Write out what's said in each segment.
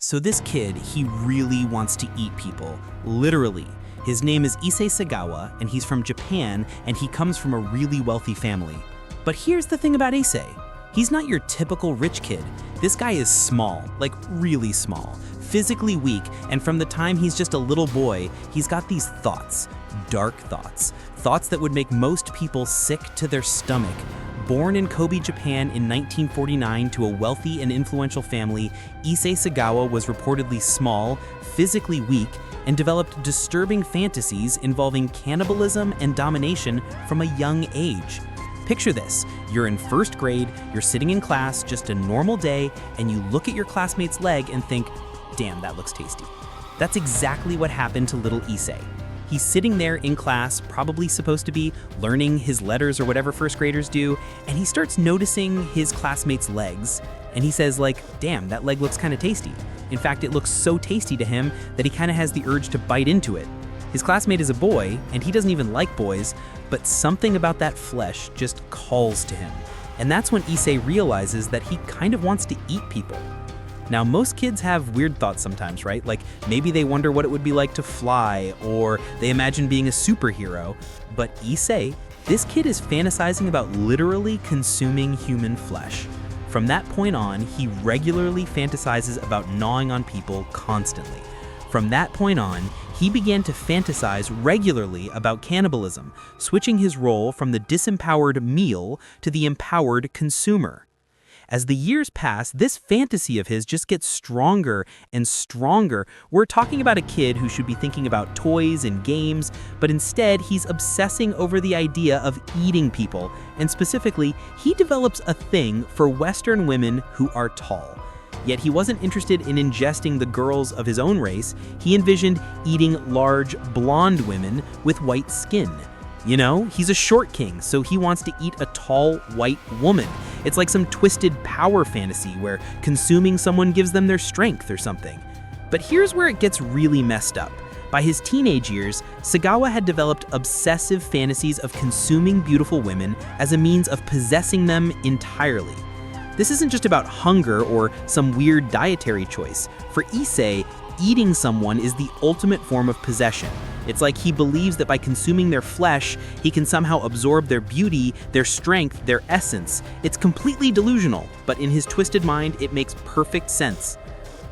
So this kid, he really wants to eat people, literally. His name is Issei Sagawa, and he's from Japan, and he comes from a really wealthy family. But here's the thing about Issei. He's not your typical rich kid. This guy is small, like really small, physically weak, and from the time he's just a little boy, he's got these thoughts, dark thoughts, thoughts that would make most people sick to their stomach. Born in Kobe, Japan in 1949 to a wealthy and influential family, Issei Sagawa was reportedly small, physically weak, and developed disturbing fantasies involving cannibalism and domination from a young age. Picture this, you're in first grade, you're sitting in class, just a normal day, and you look at your classmate's leg and think, damn, that looks tasty. That's exactly what happened to little Issei. He's sitting there in class, probably supposed to be learning his letters or whatever first graders do, and he starts noticing his classmate's legs, and he says like, damn, that leg looks kind of tasty. In fact, it looks so tasty to him that he kind of has the urge to bite into it. His classmate is a boy, and he doesn't even like boys, but something about that flesh just calls to him. And that's when Issei realizes that he kind of wants to eat people. Now, most kids have weird thoughts sometimes, right? Like maybe they wonder what it would be like to fly, or they imagine being a superhero. But Issei, this kid is fantasizing about literally consuming human flesh. From that point on, he regularly fantasizes about gnawing on people constantly. From that point on, he began to fantasize regularly about cannibalism, switching his role from the disempowered meal to the empowered consumer. As the years pass, this fantasy of his just gets stronger and stronger. We're talking about a kid who should be thinking about toys and games, but instead he's obsessing over the idea of eating people. And specifically, he develops a thing for Western women who are tall. Yet he wasn't interested in ingesting the girls of his own race. He envisioned eating large, blonde women with white skin. You know, he's a short king, so he wants to eat a tall, white woman. It's like some twisted power fantasy where consuming someone gives them their strength or something. But here's where it gets really messed up. By his teenage years, Sagawa had developed obsessive fantasies of consuming beautiful women as a means of possessing them entirely. This isn't just about hunger or some weird dietary choice. For Issei, eating someone is the ultimate form of possession. It's like he believes that by consuming their flesh, he can somehow absorb their beauty, their strength, their essence. It's completely delusional, but in his twisted mind, it makes perfect sense.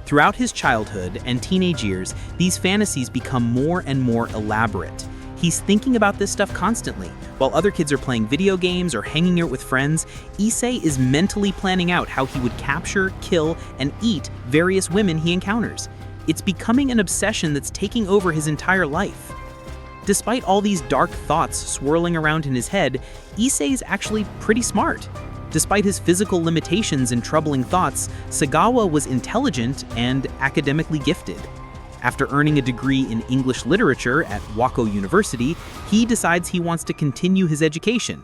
Throughout his childhood and teenage years, these fantasies become more and more elaborate. He's thinking about this stuff constantly. While other kids are playing video games or hanging out with friends, Issei is mentally planning out how he would capture, kill, and eat various women he encounters. It's becoming an obsession that's taking over his entire life. Despite all these dark thoughts swirling around in his head, Issei is actually pretty smart. Despite his physical limitations and troubling thoughts, Sagawa was intelligent and academically gifted. After earning a degree in English literature at Wako University, he decides he wants to continue his education.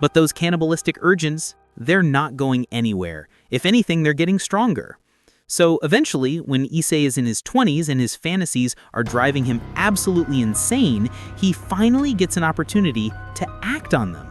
But those cannibalistic urges, they're not going anywhere. If anything, they're getting stronger. So eventually, when Issei is in his 20s and his fantasies are driving him absolutely insane, he finally gets an opportunity to act on them.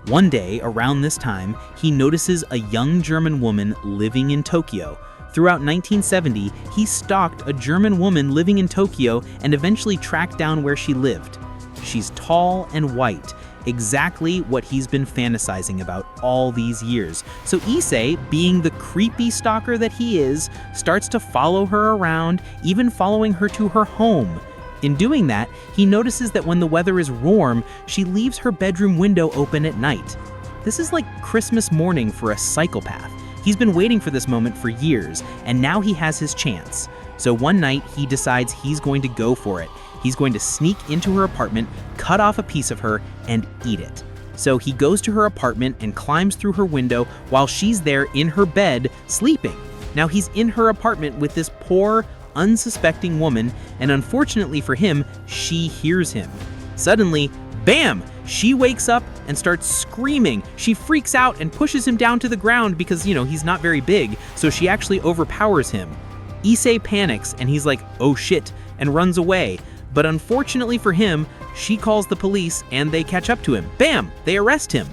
One day, around this time, he notices a young German woman living in Tokyo. Throughout 1970, he stalked a German woman living in Tokyo and eventually tracked down where she lived. She's tall and white, exactly what he's been fantasizing about all these years. So Issei, being the creepy stalker that he is, starts to follow her around, even following her to her home. In doing that, he notices that when the weather is warm, she leaves her bedroom window open at night. This is like Christmas morning for a psychopath. He's been waiting for this moment for years, and now he has his chance. So one night, he decides he's going to go for it. He's going to sneak into her apartment, cut off a piece of her, and eat it. So he goes to her apartment and climbs through her window while she's there in her bed, sleeping. Now he's in her apartment with this poor, unsuspecting woman, and unfortunately for him, she hears him. Suddenly, bam! She wakes up and starts screaming. She freaks out and pushes him down to the ground because, he's not very big, so she actually overpowers him. Issei panics and he's like, oh shit, and runs away. But unfortunately for him, she calls the police and they catch up to him. Bam! They arrest him.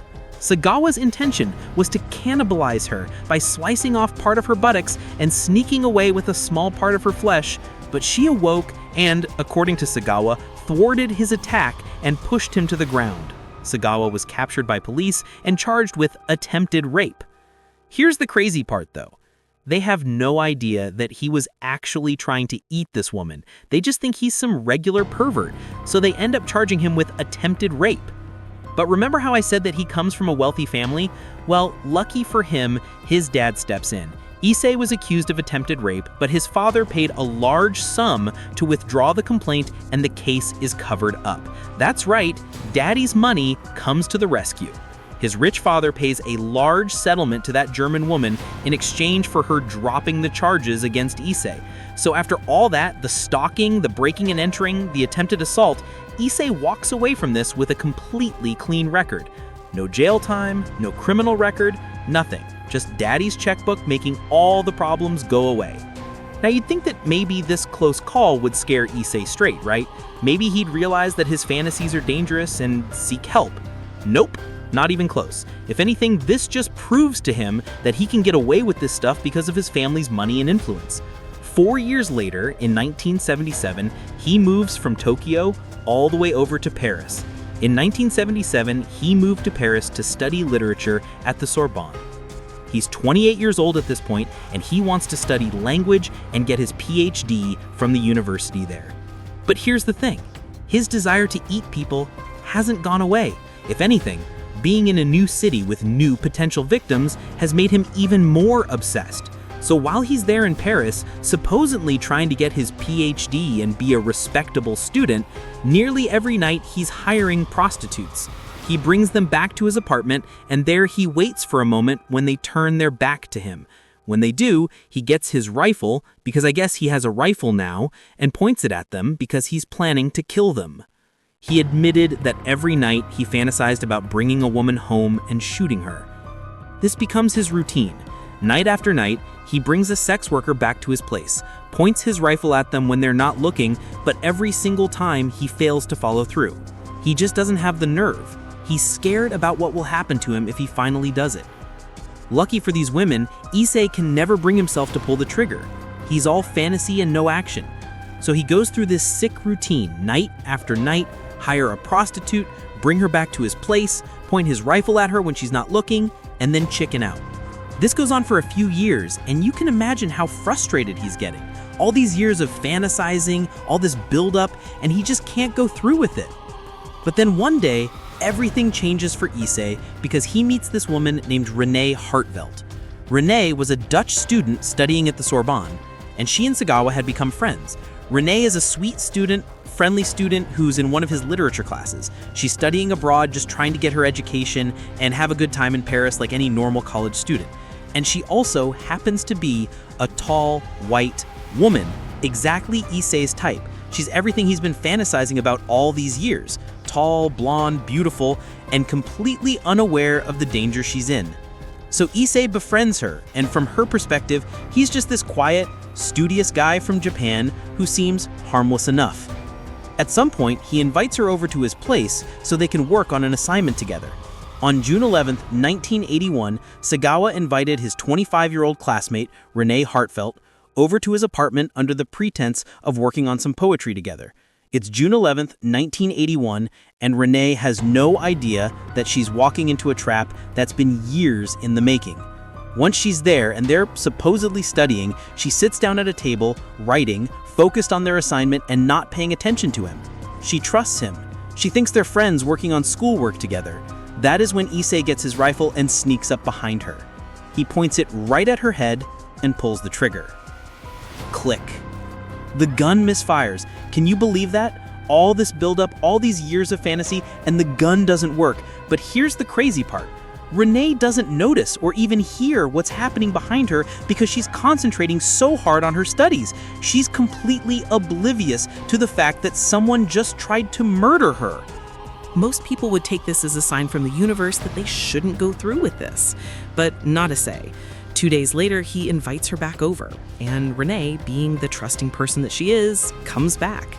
Sagawa's intention was to cannibalize her by slicing off part of her buttocks and sneaking away with a small part of her flesh, but she awoke and, according to Sagawa, thwarted his attack and pushed him to the ground. Sagawa was captured by police and charged with attempted rape. Here's the crazy part, though. They have no idea that he was actually trying to eat this woman. They just think he's some regular pervert, so they end up charging him with attempted rape. But remember how I said that he comes from a wealthy family? Well, lucky for him, his dad steps in. Issei was accused of attempted rape, but his father paid a large sum to withdraw the complaint, and the case is covered up. That's right, Daddy's money comes to the rescue. His rich father pays a large settlement to that German woman in exchange for her dropping the charges against Issei. So after all that, the stalking, the breaking and entering, the attempted assault, Issei walks away from this with a completely clean record. No jail time, no criminal record, nothing. Just Daddy's checkbook making all the problems go away. Now you'd think that maybe this close call would scare Issei straight, right? Maybe he'd realize that his fantasies are dangerous and seek help. Nope, not even close. If anything, this just proves to him that he can get away with this stuff because of his family's money and influence. 4 years later, in 1977, he moves from Tokyo all the way over to Paris. In 1977, he moved to Paris to study literature at the Sorbonne. He's 28 years old at this point, and he wants to study language and get his PhD from the university there. But here's the thing, his desire to eat people hasn't gone away. If anything, being in a new city with new potential victims has made him even more obsessed. So while he's there in Paris, supposedly trying to get his PhD and be a respectable student, nearly every night he's hiring prostitutes. He brings them back to his apartment, and there he waits for a moment when they turn their back to him. When they do, he gets his rifle, because I guess he has a rifle now, and points it at them because he's planning to kill them. He admitted that every night he fantasized about bringing a woman home and shooting her. This becomes his routine. Night after night, he brings a sex worker back to his place, points his rifle at them when they're not looking, but every single time he fails to follow through. He just doesn't have the nerve. He's scared about what will happen to him if he finally does it. Lucky for these women, Issei can never bring himself to pull the trigger. He's all fantasy and no action. So he goes through this sick routine night after night, hire a prostitute, bring her back to his place, point his rifle at her when she's not looking, and then chicken out. This goes on for a few years, and you can imagine how frustrated he's getting. All these years of fantasizing, all this buildup, and he just can't go through with it. But then one day, everything changes for Issei because he meets this woman named Renée Hartevelt. Renée was a Dutch student studying at the Sorbonne, and she and Sagawa had become friends. Renée is a sweet student, friendly student who's in one of his literature classes. She's studying abroad, just trying to get her education and have a good time in Paris like any normal college student. And she also happens to be a tall, white woman, exactly Issei's type. She's everything he's been fantasizing about all these years. Tall, blonde, beautiful, and completely unaware of the danger she's in. So Issei befriends her, and from her perspective, he's just this quiet, studious guy from Japan who seems harmless enough. At some point, he invites her over to his place so they can work on an assignment together. On June 11, 1981, Sagawa invited his 25-year-old classmate, Renée Hartevelt, over to his apartment under the pretense of working on some poetry together. It's June 11, 1981, and Renée has no idea that she's walking into a trap that's been years in the making. Once she's there and they're supposedly studying, she sits down at a table, writing, focused on their assignment and not paying attention to him. She trusts him. She thinks they're friends working on schoolwork together. That is when Issei gets his rifle and sneaks up behind her. He points it right at her head and pulls the trigger. Click. The gun misfires. Can you believe that? All this buildup, all these years of fantasy, and the gun doesn't work. But here's the crazy part. Renée doesn't notice or even hear what's happening behind her because she's concentrating so hard on her studies. She's completely oblivious to the fact that someone just tried to murder her. Most people would take this as a sign from the universe that they shouldn't go through with this, but not Issei. 2 days later, he invites her back over, and Renée, being the trusting person that she is, comes back.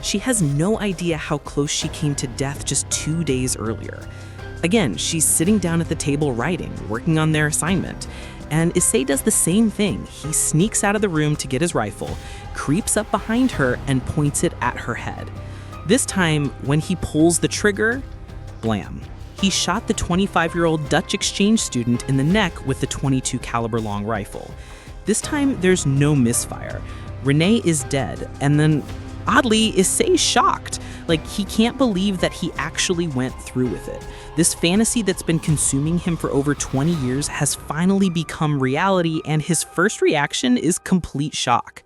She has no idea how close she came to death just 2 days earlier. Again, she's sitting down at the table writing, working on their assignment. And Issei does the same thing. He sneaks out of the room to get his rifle, creeps up behind her, and points it at her head. This time, when he pulls the trigger, blam. He shot the 25-year-old Dutch exchange student in the neck with the .22 caliber long rifle. This time, there's no misfire. Renée is dead, and then, oddly, Issei's shocked. Like, he can't believe that he actually went through with it. This fantasy that's been consuming him for over 20 years has finally become reality, and his first reaction is complete shock.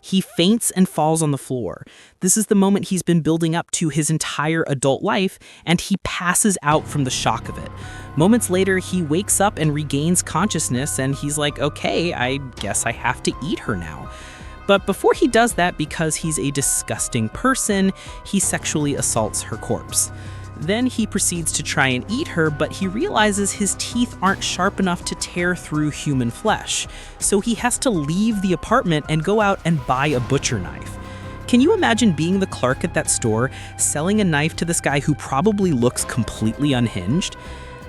He faints and falls on the floor. This is the moment he's been building up to his entire adult life, and he passes out from the shock of it. Moments later, he wakes up and regains consciousness, and he's like, okay, I guess I have to eat her now. But before he does that, because he's a disgusting person, he sexually assaults her corpse. Then he proceeds to try and eat her, but he realizes his teeth aren't sharp enough to tear through human flesh. So he has to leave the apartment and go out and buy a butcher knife. Can you imagine being the clerk at that store, selling a knife to this guy who probably looks completely unhinged?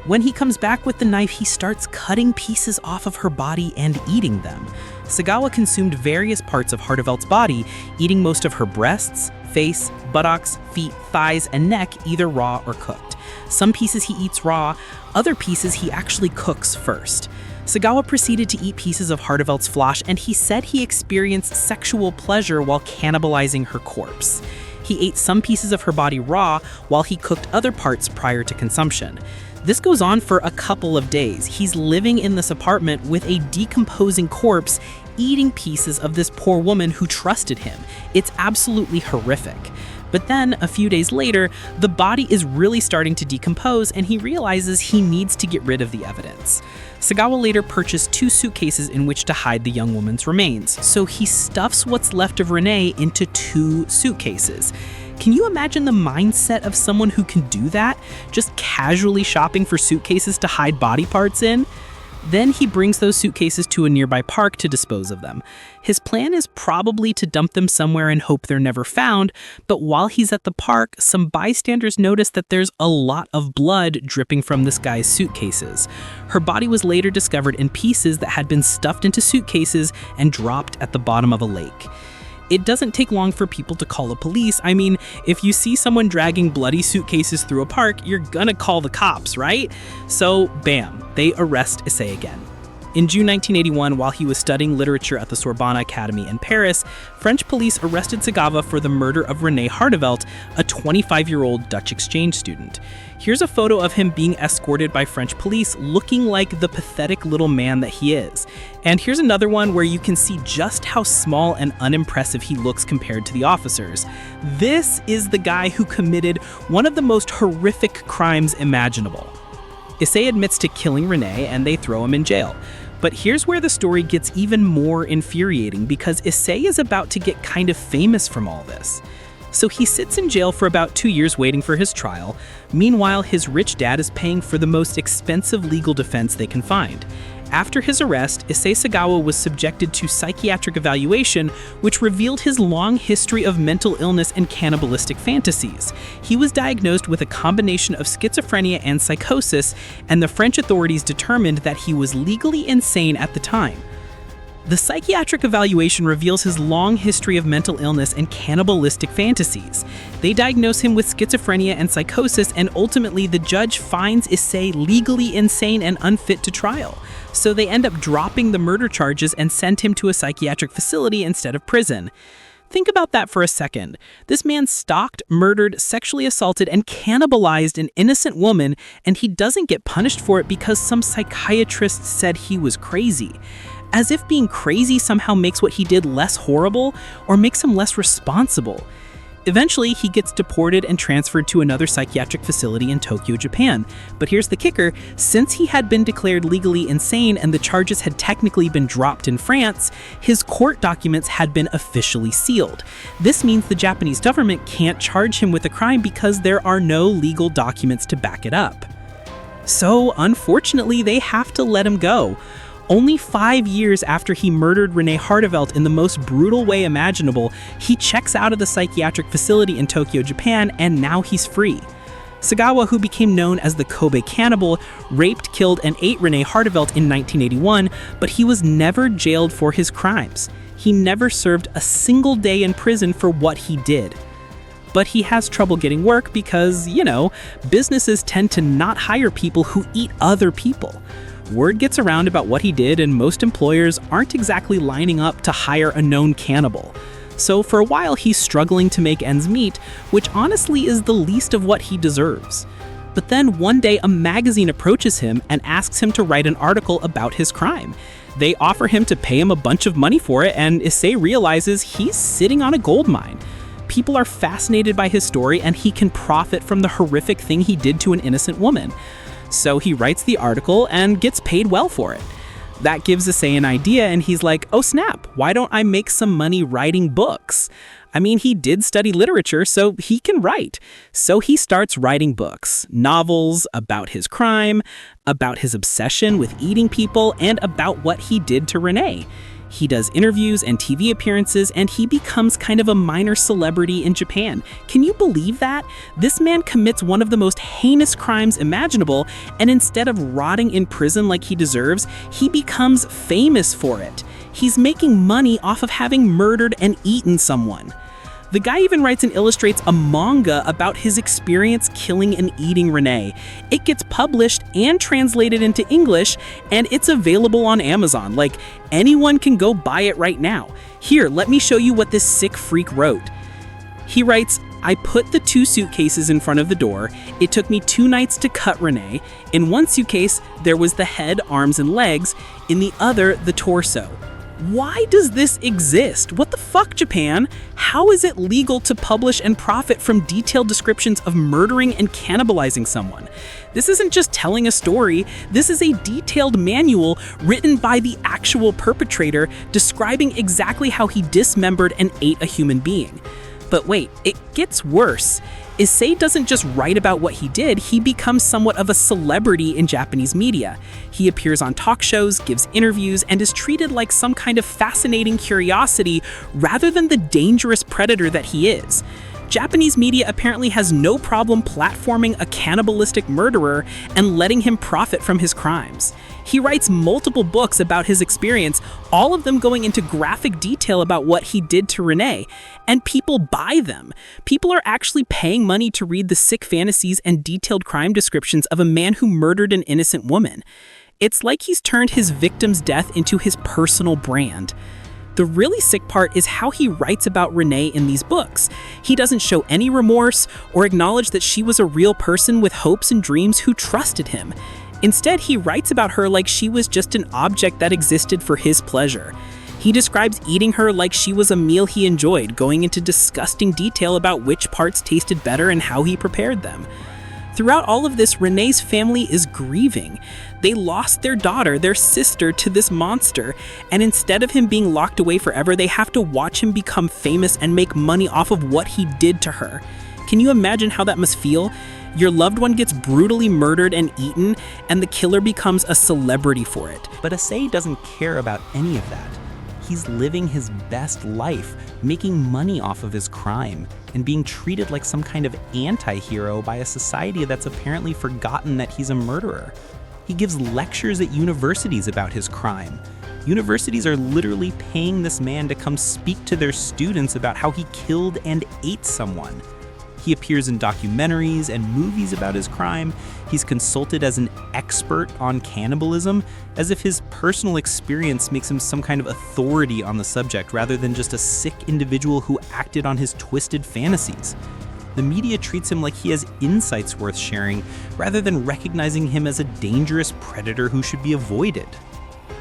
When he comes back with the knife, he starts cutting pieces off of her body and eating them. Sagawa consumed various parts of Hartevelt's body, eating most of her breasts, face, buttocks, feet, thighs, and neck either raw or cooked. Some pieces he eats raw, other pieces he actually cooks first. Sagawa proceeded to eat pieces of Hartevelt's flesh, and he said he experienced sexual pleasure while cannibalizing her corpse. He ate some pieces of her body raw while he cooked other parts prior to consumption. This goes on for a couple of days. He's living in this apartment with a decomposing corpse, eating pieces of this poor woman who trusted him. It's absolutely horrific. But then, a few days later, the body is really starting to decompose, and he realizes he needs to get rid of the evidence. Sagawa later purchased 2 suitcases in which to hide the young woman's remains, so he stuffs what's left of Renée into 2 suitcases. Can you imagine the mindset of someone who can do that? Just casually shopping for suitcases to hide body parts in? Then he brings those suitcases to a nearby park to dispose of them. His plan is probably to dump them somewhere and hope they're never found, but while he's at the park, some bystanders notice that there's a lot of blood dripping from this guy's suitcases. Her body was later discovered in pieces that had been stuffed into suitcases and dropped at the bottom of a lake. It doesn't take long for people to call the police. I mean, if you see someone dragging bloody suitcases through a park, you're gonna call the cops, right? So, bam, they arrest Issei again. In June 1981, while he was studying literature at the Sorbonne Academy in Paris, French police arrested Sagawa for the murder of Renée Hartevelt, a 25-year-old Dutch exchange student. Here's a photo of him being escorted by French police, looking like the pathetic little man that he is. And here's another one where you can see just how small and unimpressive he looks compared to the officers. This is the guy who committed one of the most horrific crimes imaginable. Issei admits to killing Renée, and they throw him in jail. But here's where the story gets even more infuriating, because Issei is about to get kind of famous from all this. So he sits in jail for about 2 years waiting for his trial. Meanwhile, his rich dad is paying for the most expensive legal defense they can find. After his arrest, Issei Sagawa was subjected to psychiatric evaluation, which revealed his long history of mental illness and cannibalistic fantasies. He was diagnosed with a combination of schizophrenia and psychosis, and the French authorities determined that he was legally insane at the time. The psychiatric evaluation reveals his long history of mental illness and cannibalistic fantasies. They diagnose him with schizophrenia and psychosis, and ultimately the judge finds Issei legally insane and unfit to trial. So they end up dropping the murder charges and sent him to a psychiatric facility instead of prison. Think about that for a second. This man stalked, murdered, sexually assaulted, and cannibalized an innocent woman, and he doesn't get punished for it because some psychiatrist said he was crazy. As if being crazy somehow makes what he did less horrible or makes him less responsible. Eventually, he gets deported and transferred to another psychiatric facility in Tokyo, Japan. But here's the kicker: since he had been declared legally insane and the charges had technically been dropped in France, his court documents had been officially sealed. This means the Japanese government can't charge him with a crime because there are no legal documents to back it up. So, unfortunately, they have to let him go. Only 5 years after he murdered Renée Hartevelt in the most brutal way imaginable, he checks out of the psychiatric facility in Tokyo, Japan, and now he's free. Sagawa, who became known as the Kobe cannibal, raped, killed, and ate Renée Hartevelt in 1981, but he was never jailed for his crimes. He never served a single day in prison for what he did. But he has trouble getting work because, businesses tend to not hire people who eat other people. Word gets around about what he did, and most employers aren't exactly lining up to hire a known cannibal. So for a while, he's struggling to make ends meet, which honestly is the least of what he deserves. But then one day, a magazine approaches him and asks him to write an article about his crime. They offer him to pay him a bunch of money for it, and Issei realizes he's sitting on a gold mine. People are fascinated by his story, and he can profit from the horrific thing he did to an innocent woman. So he writes the article and gets paid well for it. That gives Issei an idea, and he's like, oh snap, why don't I make some money writing books? I mean, he did study literature, so he can write. So he starts writing books, novels about his crime, about his obsession with eating people, and about what he did to Renée. He does interviews and TV appearances, and he becomes kind of a minor celebrity in Japan. Can you believe that? This man commits one of the most heinous crimes imaginable, and instead of rotting in prison like he deserves, he becomes famous for it. He's making money off of having murdered and eaten someone. The guy even writes and illustrates a manga about his experience killing and eating Renée. It gets published and translated into English, and it's available on Amazon. Like, anyone can go buy it right now. Here, let me show you what this sick freak wrote. He writes, I put the 2 suitcases in front of the door. It took me 2 nights to cut Renée. In one suitcase, there was the head, arms, and legs. In the other, the torso. Why does this exist? What the fuck, Japan? How is it legal to publish and profit from detailed descriptions of murdering and cannibalizing someone? This isn't just telling a story. This is a detailed manual written by the actual perpetrator describing exactly how he dismembered and ate a human being. But wait, it gets worse. Issei doesn't just write about what he did, he becomes somewhat of a celebrity in Japanese media. He appears on talk shows, gives interviews, and is treated like some kind of fascinating curiosity rather than the dangerous predator that he is. Japanese media apparently has no problem platforming a cannibalistic murderer and letting him profit from his crimes. He writes multiple books about his experience, all of them going into graphic detail about what he did to Renée, and people buy them. People are actually paying money to read the sick fantasies and detailed crime descriptions of a man who murdered an innocent woman. It's like he's turned his victim's death into his personal brand. The really sick part is how he writes about Renée in these books. He doesn't show any remorse or acknowledge that she was a real person with hopes and dreams who trusted him. Instead, he writes about her like she was just an object that existed for his pleasure. He describes eating her like she was a meal he enjoyed, going into disgusting detail about which parts tasted better and how he prepared them. Throughout all of this, Renée's family is grieving. They lost their daughter, their sister, to this monster, and instead of him being locked away forever, they have to watch him become famous and make money off of what he did to her. Can you imagine how that must feel? Your loved one gets brutally murdered and eaten, and the killer becomes a celebrity for it. But Issei doesn't care about any of that. He's living his best life, making money off of his crime, and being treated like some kind of anti-hero by a society that's apparently forgotten that he's a murderer. He gives lectures at universities about his crime. Universities are literally paying this man to come speak to their students about how he killed and ate someone. He appears in documentaries and movies about his crime. He's consulted as an expert on cannibalism, as if his personal experience makes him some kind of authority on the subject rather than just a sick individual who acted on his twisted fantasies. The media treats him like he has insights worth sharing, rather than recognizing him as a dangerous predator who should be avoided.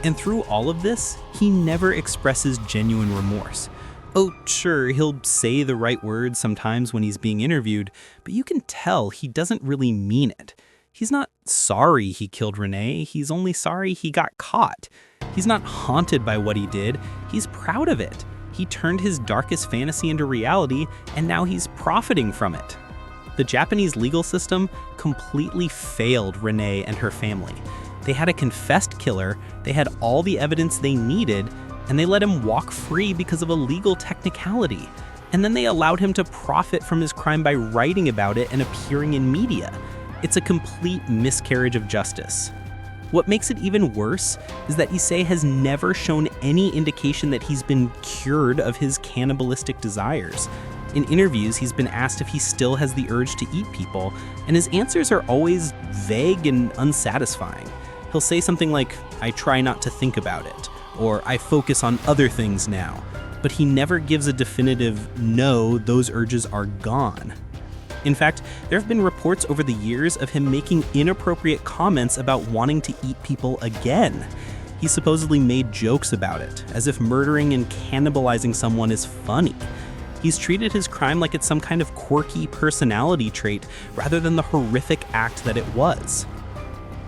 And through all of this, he never expresses genuine remorse. Oh, sure, he'll say the right words sometimes when he's being interviewed, but you can tell he doesn't really mean it. He's not sorry he killed Renée, he's only sorry he got caught. He's not haunted by what he did, he's proud of it. He turned his darkest fantasy into reality, and now he's profiting from it. The Japanese legal system completely failed Renée and her family. They had a confessed killer, they had all the evidence they needed, and they let him walk free because of a legal technicality. and then they allowed him to profit from his crime by writing about it and appearing in media. It's a complete miscarriage of justice. What makes it even worse is that Issei has never shown any indication that he's been cured of his cannibalistic desires. In interviews, he's been asked if he still has the urge to eat people, and his answers are always vague and unsatisfying. He'll say something like, "I try not to think about it," or "I focus on other things now," but he never gives a definitive, "No, those urges are gone." In fact, there have been reports over the years of him making inappropriate comments about wanting to eat people again. He supposedly made jokes about it, as if murdering and cannibalizing someone is funny. He's treated his crime like it's some kind of quirky personality trait rather than the horrific act that it was.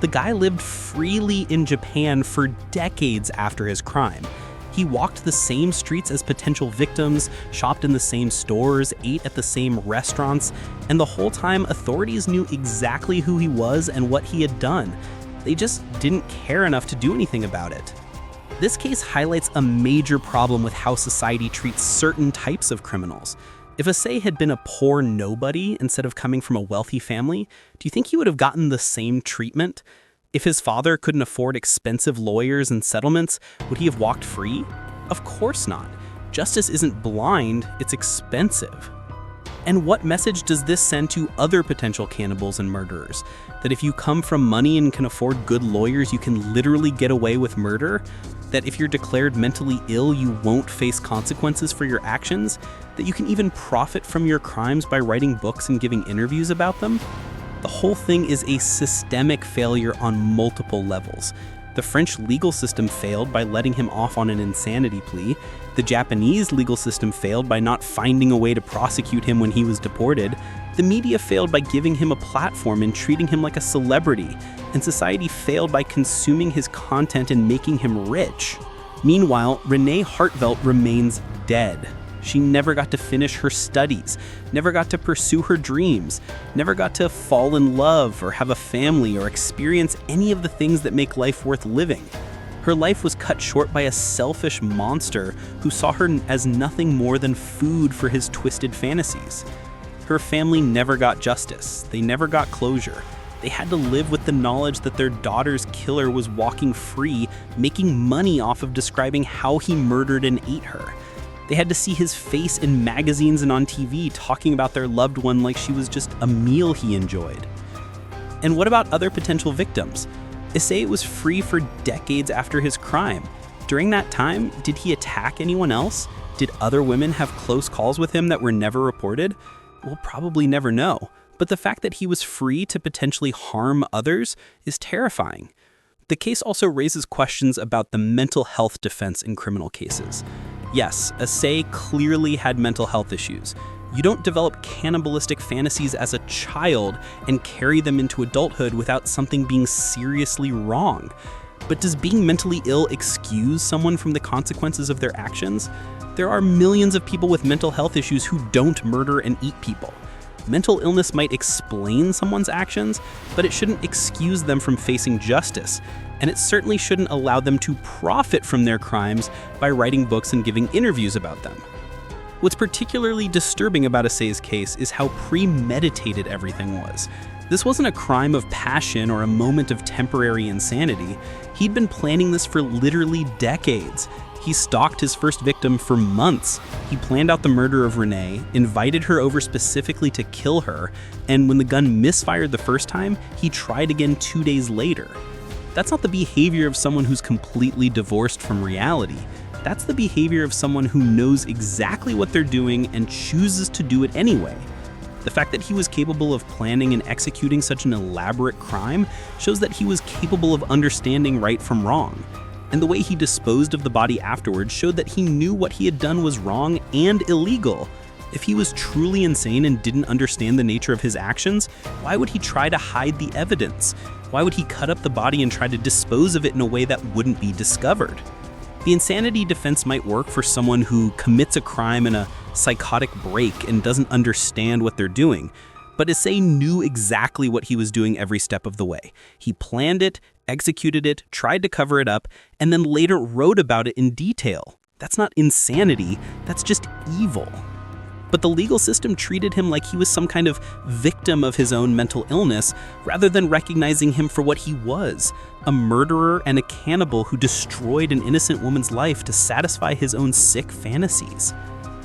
The guy lived freely in Japan for decades after his crime. He walked the same streets as potential victims, shopped in the same stores, ate at the same restaurants, and the whole time authorities knew exactly who he was and what he had done. They just didn't care enough to do anything about it. This case highlights a major problem with how society treats certain types of criminals. If Issei had been a poor nobody instead of coming from a wealthy family, do you think he would have gotten the same treatment? If his father couldn't afford expensive lawyers and settlements, would he have walked free? Of course not. Justice isn't blind, it's expensive. And what message does this send to other potential cannibals and murderers? That if you come from money and can afford good lawyers, you can literally get away with murder? That if you're declared mentally ill, you won't face consequences for your actions? That you can even profit from your crimes by writing books and giving interviews about them? The whole thing is a systemic failure on multiple levels. The French legal system failed by letting him off on an insanity plea. The Japanese legal system failed by not finding a way to prosecute him when he was deported. The media failed by giving him a platform and treating him like a celebrity. And society failed by consuming his content and making him rich. Meanwhile, Renée Hartevelt remains dead. She never got to finish her studies, never got to pursue her dreams, never got to fall in love or have a family or experience any of the things that make life worth living. Her life was cut short by a selfish monster who saw her as nothing more than food for his twisted fantasies. Her family never got justice. They never got closure. They had to live with the knowledge that their daughter's killer was walking free, making money off of describing how he murdered and ate her. They had to see his face in magazines and on TV talking about their loved one like she was just a meal he enjoyed. And what about other potential victims? Issei was free for decades after his crime. During that time, did he attack anyone else? Did other women have close calls with him that were never reported? We'll probably never know. But the fact that he was free to potentially harm others is terrifying. The case also raises questions about the mental health defense in criminal cases. Yes, Issei clearly had mental health issues. You don't develop cannibalistic fantasies as a child and carry them into adulthood without something being seriously wrong. But does being mentally ill excuse someone from the consequences of their actions? There are millions of people with mental health issues who don't murder and eat people. Mental illness might explain someone's actions, but it shouldn't excuse them from facing justice. And it certainly shouldn't allow them to profit from their crimes by writing books and giving interviews about them. What's particularly disturbing about Issei's case is how premeditated everything was. This wasn't a crime of passion or a moment of temporary insanity. He'd been planning this for literally decades. He stalked his first victim for months. He planned out the murder of Renée, invited her over specifically to kill her, and when the gun misfired the first time, he tried again 2 days later. That's not the behavior of someone who's completely divorced from reality. That's the behavior of someone who knows exactly what they're doing and chooses to do it anyway. The fact that he was capable of planning and executing such an elaborate crime shows that he was capable of understanding right from wrong. And the way he disposed of the body afterwards showed that he knew what he had done was wrong and illegal. If he was truly insane and didn't understand the nature of his actions, why would he try to hide the evidence? Why would he cut up the body and try to dispose of it in a way that wouldn't be discovered? The insanity defense might work for someone who commits a crime in a psychotic break and doesn't understand what they're doing. But Issei knew exactly what he was doing every step of the way. He planned it, executed it, tried to cover it up, and then later wrote about it in detail. That's not insanity, that's just evil. But the legal system treated him like he was some kind of victim of his own mental illness, rather than recognizing him for what he was, a murderer and a cannibal who destroyed an innocent woman's life to satisfy his own sick fantasies.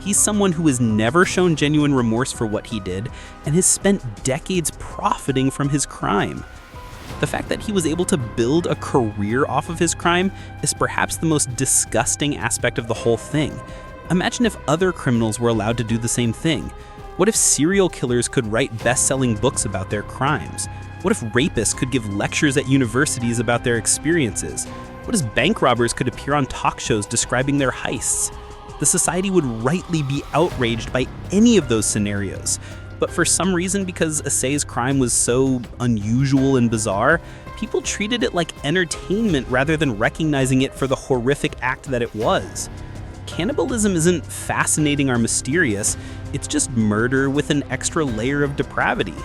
He's someone who has never shown genuine remorse for what he did, and has spent decades profiting from his crime. The fact that he was able to build a career off of his crime is perhaps the most disgusting aspect of the whole thing. Imagine if other criminals were allowed to do the same thing. What if serial killers could write best-selling books about their crimes? What if rapists could give lectures at universities about their experiences? What if bank robbers could appear on talk shows describing their heists? The society would rightly be outraged by any of those scenarios. But for some reason, because Issei's crime was so unusual and bizarre, people treated it like entertainment rather than recognizing it for the horrific act that it was. Cannibalism isn't fascinating or mysterious, it's just murder with an extra layer of depravity.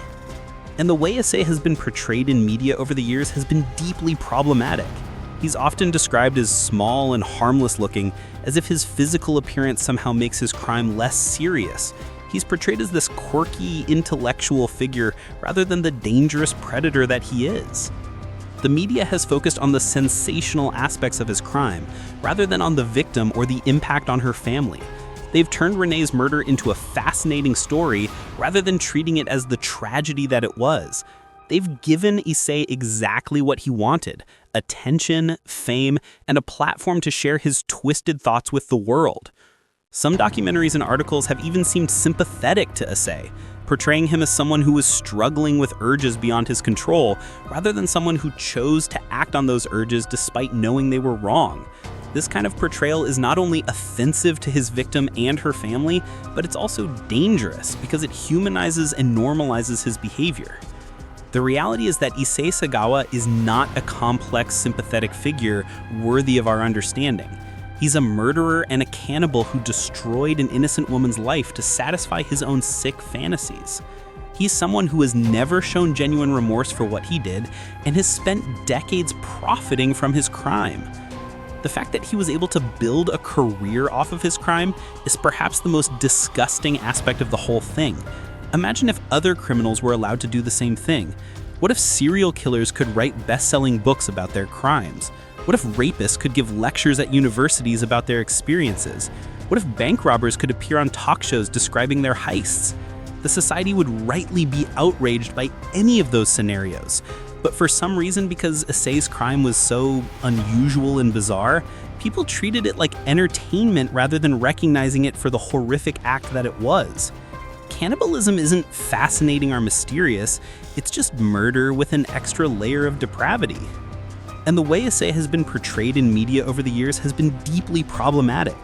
And the way Issei has been portrayed in media over the years has been deeply problematic. He's often described as small and harmless looking, as if his physical appearance somehow makes his crime less serious. He's portrayed as this quirky, intellectual figure rather than the dangerous predator that he is. The media has focused on the sensational aspects of his crime, rather than on the victim or the impact on her family. They've turned Renée's murder into a fascinating story, rather than treating it as the tragedy that it was. They've given Issei exactly what he wanted: attention, fame, and a platform to share his twisted thoughts with the world. Some documentaries and articles have even seemed sympathetic to Issei, portraying him as someone who was struggling with urges beyond his control, rather than someone who chose to act on those urges despite knowing they were wrong. This kind of portrayal is not only offensive to his victim and her family, but it's also dangerous because it humanizes and normalizes his behavior. The reality is that Issei Sagawa is not a complex, sympathetic figure worthy of our understanding. He's a murderer and a cannibal who destroyed an innocent woman's life to satisfy his own sick fantasies. He's someone who has never shown genuine remorse for what he did and has spent decades profiting from his crime. The fact that he was able to build a career off of his crime is perhaps the most disgusting aspect of the whole thing. Imagine if other criminals were allowed to do the same thing. What if serial killers could write best-selling books about their crimes? What if rapists could give lectures at universities about their experiences? What if bank robbers could appear on talk shows describing their heists? The society would rightly be outraged by any of those scenarios. But for some reason, because Issei's crime was so unusual and bizarre, people treated it like entertainment rather than recognizing it for the horrific act that it was. Cannibalism isn't fascinating or mysterious, it's just murder with an extra layer of depravity. And the way Issei has been portrayed in media over the years has been deeply problematic.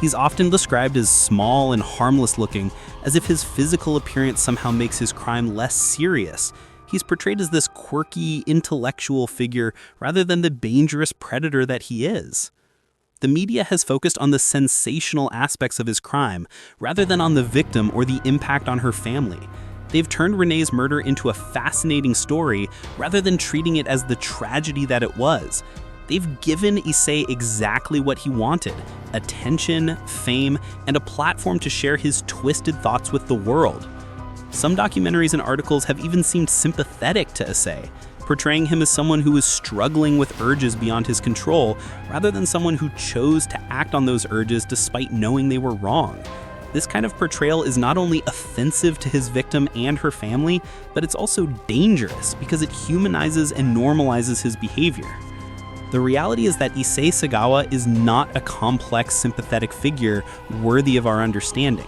He's often described as small and harmless looking, as if his physical appearance somehow makes his crime less serious. He's portrayed as this quirky, intellectual figure rather than the dangerous predator that he is. The media has focused on the sensational aspects of his crime, rather than on the victim or the impact on her family. They've turned Renée's murder into a fascinating story, rather than treating it as the tragedy that it was. They've given Issei exactly what he wanted: attention, fame, and a platform to share his twisted thoughts with the world. Some documentaries and articles have even seemed sympathetic to Issei, portraying him as someone who was struggling with urges beyond his control, rather than someone who chose to act on those urges despite knowing they were wrong. This kind of portrayal is not only offensive to his victim and her family, but it's also dangerous because it humanizes and normalizes his behavior. The reality is that Issei Sagawa is not a complex, sympathetic figure worthy of our understanding.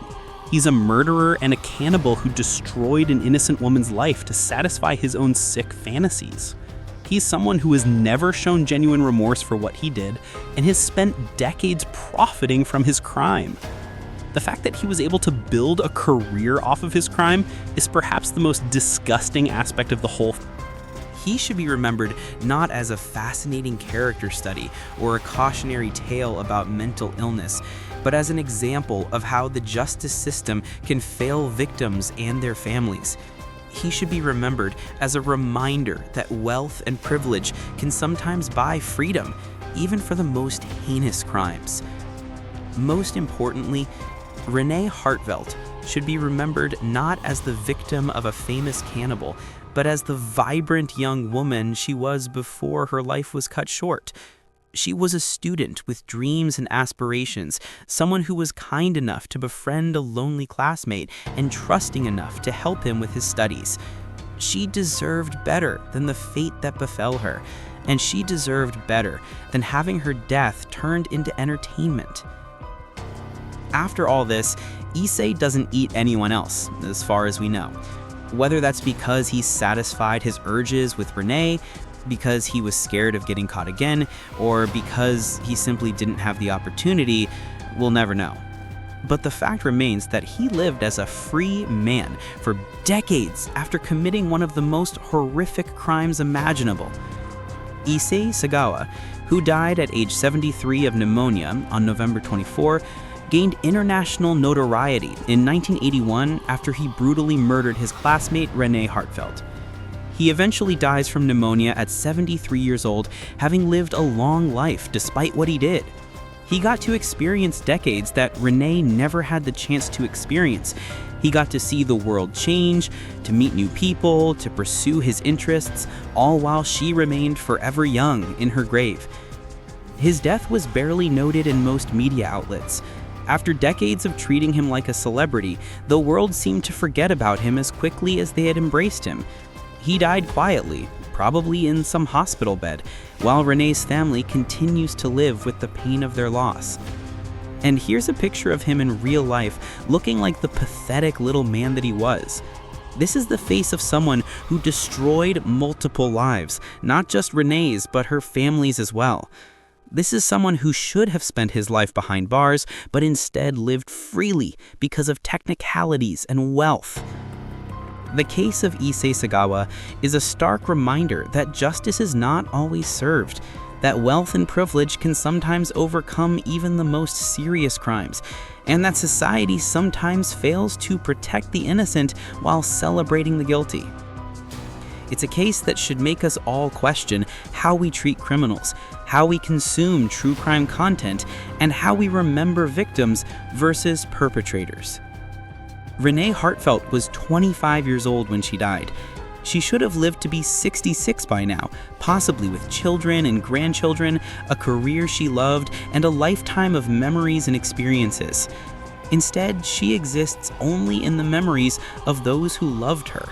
He's a murderer and a cannibal who destroyed an innocent woman's life to satisfy his own sick fantasies. He's someone who has never shown genuine remorse for what he did and has spent decades profiting from his crime. The fact that he was able to build a career off of his crime is perhaps the most disgusting aspect of the whole. He should be remembered not as a fascinating character study or a cautionary tale about mental illness, but as an example of how the justice system can fail victims and their families. He should be remembered as a reminder that wealth and privilege can sometimes buy freedom, even for the most heinous crimes. Most importantly, Renée Hartevelt should be remembered not as the victim of a famous cannibal, but as the vibrant young woman she was before her life was cut short. She was a student with dreams and aspirations, someone who was kind enough to befriend a lonely classmate and trusting enough to help him with his studies. She deserved better than the fate that befell her, and she deserved better than having her death turned into entertainment. After all this, Issei doesn't eat anyone else, as far as we know. Whether that's because he satisfied his urges with Renée, because he was scared of getting caught again, or because he simply didn't have the opportunity, we'll never know. But the fact remains that he lived as a free man for decades after committing one of the most horrific crimes imaginable. Issei Sagawa, who died at age 73 of pneumonia on November 24, gained international notoriety in 1981 after he brutally murdered his classmate Renée Hartevelt. He eventually dies from pneumonia at 73 years old, having lived a long life despite what he did. He got to experience decades that Renée never had the chance to experience. He got to see the world change, to meet new people, to pursue his interests, all while she remained forever young in her grave. His death was barely noted in most media outlets. After decades of treating him like a celebrity, the world seemed to forget about him as quickly as they had embraced him. He died quietly, probably in some hospital bed, while Renée's family continues to live with the pain of their loss. And here's a picture of him in real life, looking like the pathetic little man that he was. This is the face of someone who destroyed multiple lives, not just Renée's, but her family's as well. This is someone who should have spent his life behind bars, but instead lived freely because of technicalities and wealth. The case of Issei Sagawa is a stark reminder that justice is not always served, that wealth and privilege can sometimes overcome even the most serious crimes, and that society sometimes fails to protect the innocent while celebrating the guilty. It's a case that should make us all question how we treat criminals, how we consume true crime content, and how we remember victims versus perpetrators. Renée Hartevelt was 25 years old when she died. She should have lived to be 66 by now, possibly with children and grandchildren, a career she loved, and a lifetime of memories and experiences. Instead, she exists only in the memories of those who loved her,